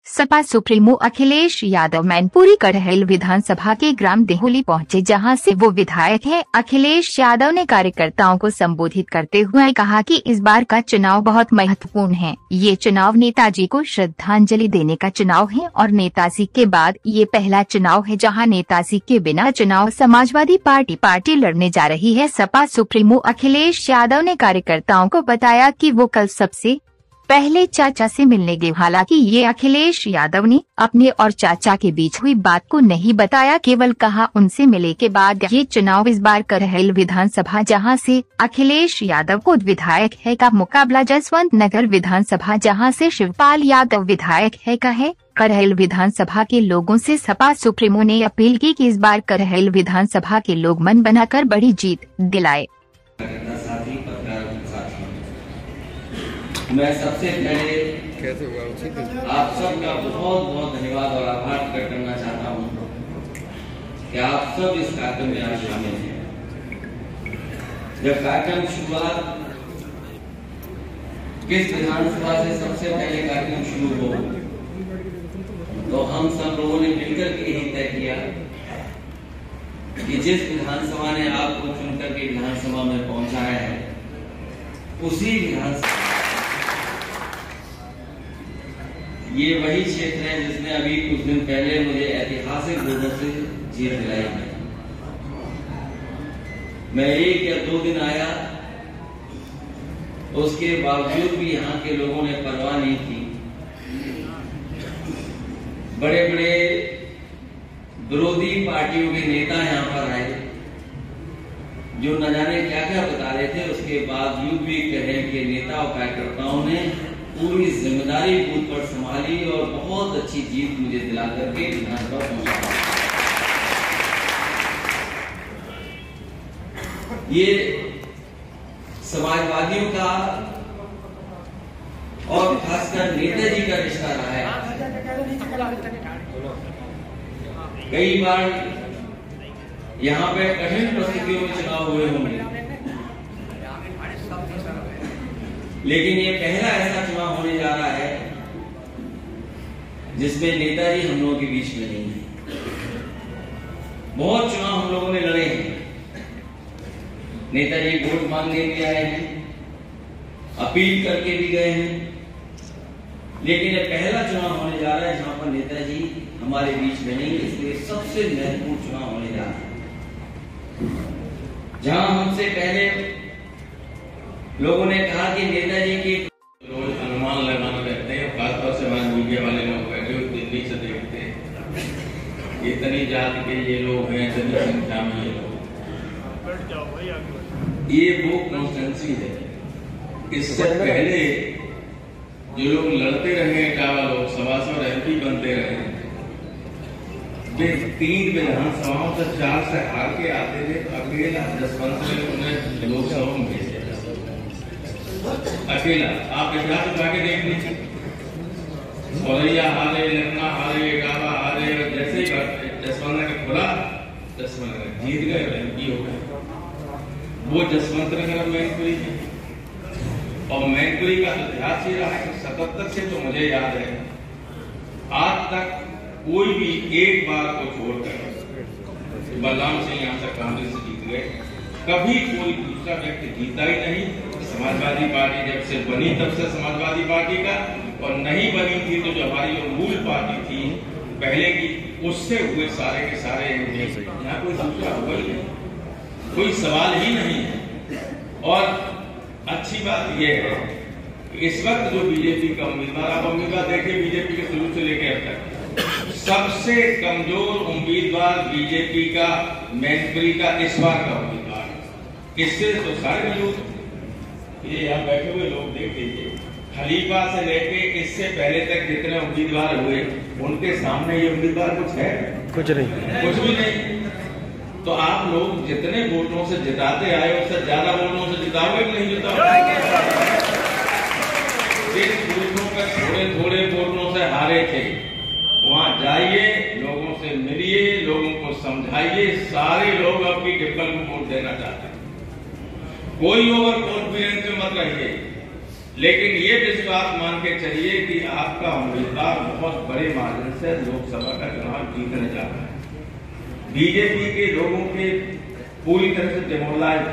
Sapa supremo Akhilesh Yadav Mainpuri कटहल विधानसभा के ग्राम देहोली पहुंचे, जहां से वो विधायक है। अखिलेश यादव ने कार्यकर्ताओं को संबोधित करते हुए कहा कि इस बार का चुनाव बहुत महत्वपूर्ण है। ये चुनाव नेताजी को श्रद्धांजलि देने का चुनाव है और नेताजी के बाद ये पहला चुनाव है जहां नेताजी के बिना चुनाव समाजवादी पार्टी लड़ने जा रही है। सपा सुप्रीमो अखिलेश यादव ने कार्यकर्ताओं को बताया कि वो कल सबसे पहले चाचा से मिलने गए। हालांकि ये अखिलेश यादव ने अपने और चाचा के बीच हुई बात को नहीं बताया, केवल कहा उनसे मिले के बाद ये चुनाव इस बार कटहल विधानसभा जहां से अखिलेश यादव को विधायक है का मुकाबला जसवंत नगर विधानसभा जहां से शिवपाल यादव विधायक है का है। कटहल विधानसभा के लोगों से सपा सुप्रीमो ने अपील की कि इस बार कटहल विधानसभा के लोग मन बनाकर बड़ी जीत दिलाए। मैं सबसे पहले आप सबका बहुत बहुत धन्यवाद और आभार प्रकट करना चाहता हूँ कि आप सब इस कार्यक्रम में आज शामिल हैं। जब कार्यक्रम शुरुआत किस विधानसभा से सबसे पहले कार्यक्रम शुरू हो तो हम सब लोगों ने मिलकर के यही तय किया कि जिस विधानसभा ने आपको चुनकर के विधानसभा में पहुंचाया है उसी विधानसभा ये वही क्षेत्र है जिसने अभी कुछ दिन पहले मुझे ऐतिहासिक वोटों से जीत दिलाई है। मैं 1 या 2 दिन आया, उसके बावजूद भी यहाँ के लोगों ने परवाह नहीं की। बड़े बड़े विरोधी पार्टियों के नेता यहाँ पर आए जो न जाने क्या क्या बता रहे थे, उसके बावजूद भी कहे कि नेता और कार्यकर्ताओं ने पूरी जिम्मेदारी बूथ पर संभाली और बहुत अच्छी जीत मुझे दिला करके विधानसभा पहुंचा। ये समाजवादियों का और खासकर नेताजी का रिश्ता रहा है। कई बार यहाँ पे कठिन परिस्थितियों में चुनाव हुए होंगे, लेकिन ये पहला ऐसा चुनाव होने जा रहा है जिसमें नेताजी हम लोगों के बीच में नहीं है। बहुत चुनाव हम लोगों ने लड़े हैं, नेताजी वोट मांगने भी आए हैं, अपील करके भी गए हैं, लेकिन ये पहला चुनाव होने जा रहा है जहां पर नेताजी हमारे बीच में नहीं, इसलिए सबसे महत्वपूर्ण चुनाव होने जा रहा है। जहां हमसे पहले लोगों ने कहा कि नेताजी की रोज अनुमान लगाना रहते हैं, खासतौर से हमारे मीडिया वाले लोग बैठे हुए दिल्ली से देखते हैं इतनी जाति के ये लोग हैं, इतनी संख्या में ये लोग। ये वो कॉन्स्टेंसी है। इससे पहले जो लोग लड़ते रहे इटावा लोकसभा से और MP बनते रहे, वे 3 विधानसभाओं से 4 से हार के आते थे। अकेला जसवंत ने उन्हें लोकसभा में भेजा, अकेला। आप इतिहास उठा के देख लीजिए, औरैया हारे, लखना हारे, इटावा हारे, और जैसे ही जसवंत नगर खुला, जसवंत नगर जीत गए, MP हो गए। वो जसवंत नगर मैनपुरी है। और मैनपुरी का इतिहास ही रहा है 77 से, तो मुझे याद है आज तक कोई भी एक बार को छोड़कर बलराम सिंह यहाँ से कांग्रेस से जीत गए, कभी कोई दूसरा व्यक्ति जीता ही नहीं। समाजवादी पार्टी जब से बनी तब से समाजवादी पार्टी का, और नहीं बनी थी तो जो हमारी जो मूल पार्टी थी पहले की, उससे हुए सारे के सारे यहाँ कोई दूसरा हुआ ही नहीं, कोई सवाल ही नहीं है। और अच्छी बात यह है कि इस वक्त जो बीजेपी का उम्मीदवार, आप उम्मीदवार देखिए बीजेपी के शुरू से लेकर अब तक सबसे कमजोर उम्मीदवार बीजेपी का मैनपुरी का इस बार का उम्मीदवार। इससे तो सारे लोग ये यहाँ बैठे हुए लोग देख लीजिए, खलीफा से लेके इससे पहले तक जितने उम्मीदवार हुए उनके सामने ये उम्मीदवार कुछ है? कुछ नहीं, कुछ भी नहीं। तो आप लोग जितने वोटों से जिताते आए उससे ज्यादा वोटों से जिताओगे कि नहीं जिताओगे? जिन बूथों पर थोड़े थोड़े वोटों से हारे थे वहां जाइए, लोगों से मिलिए, लोगों को समझाइए। सारे लोग आपकी डिप्पल को वोट देना चाहते हैं। कोई ओवर कॉन्फिडेंस में मत रहिए लेकिन ये विश्वास मान के चलिए कि आपका उम्मीदवार बहुत बड़े मार्जिन से लोकसभा का चुनाव जीतने जा रहा है। बीजेपी के लोगों के पूरी तरह से डिमोरलाइज